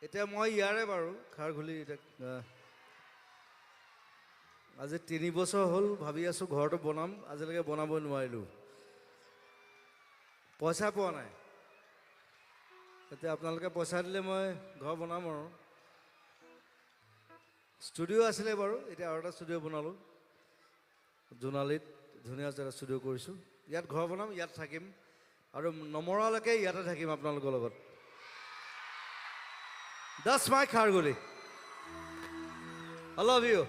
এতিয়া মই ইয়াৰে বাৰু খাৰঘুলি আজি 3 বছৰ হ'ল ভাবি আছোঁ ঘৰটো বনাম, আজিলৈকে বনাব নোৱাৰিলোঁ, পইচা পোৱা নাই। এতিয়া আপোনালোকে পইচা দিলে মই ঘৰ বনাম আৰু। ষ্টুডিঅ' আছিলে বাৰু, এতিয়া আৰু এটা ষ্টুডিঅ' বনালোঁ জোনালীত, ধুনীয়া এটা ষ্টুডিঅ' কৰিছোঁ। ইয়াত ঘৰ বনাম, ইয়াত থাকিম আৰু নমৰালৈকে ইয়াতে থাকিম আপোনালোকৰ লগত। That's my Kharghuli. I love you.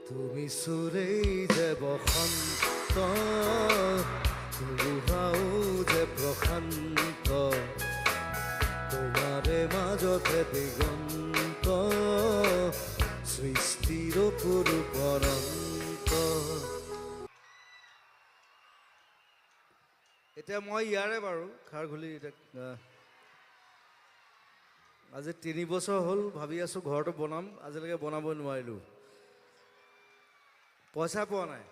তুমি সুৰেই যে বসন্ত, বুঢ়াও যে প্ৰশান্ত, তোমাৰে মাজতে দিগন্ত, সৃষ্টিৰ পুৰু পৰন্ত। এতিয়া মই ইয়াৰে বাৰু খাৰঘুলি আজি 3 বছৰ হ'ল ভাবি আছোঁ ঘৰটো বনাম, আজিলৈকে বনাব নোৱাৰিলোঁ, পইচা পোৱা নাই।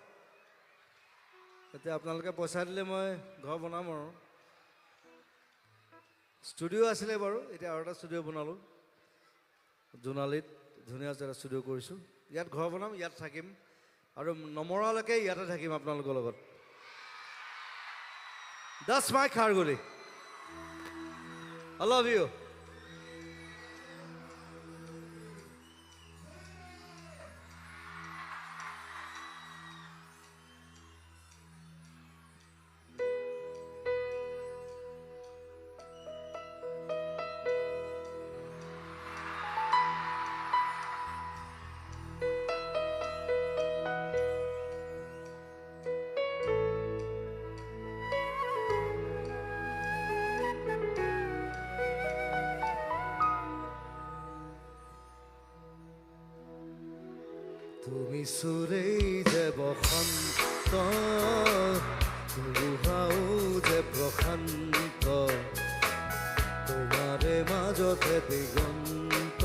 এতিয়া আপোনালোকে পইচা দিলে মই ঘৰ বনাম আৰু। ষ্টুডিঅ' আছিলে বাৰু, এতিয়া আৰু এটা ষ্টুডিঅ' বনালোঁ জোনালীত, ধুনীয়া এটা ষ্টুডিঅ' কৰিছোঁ। ইয়াত ঘৰ বনাম, ইয়াত থাকিম আৰু নমৰালৈকে ইয়াতে থাকিম আপোনালোকৰ লগত। That's my Kharghuli. I love you. তুমি সুৰেই যে বসন্ত, বুঢ়াও যে প্ৰশান্ত, তোমাৰে মাজতে দিগন্ত,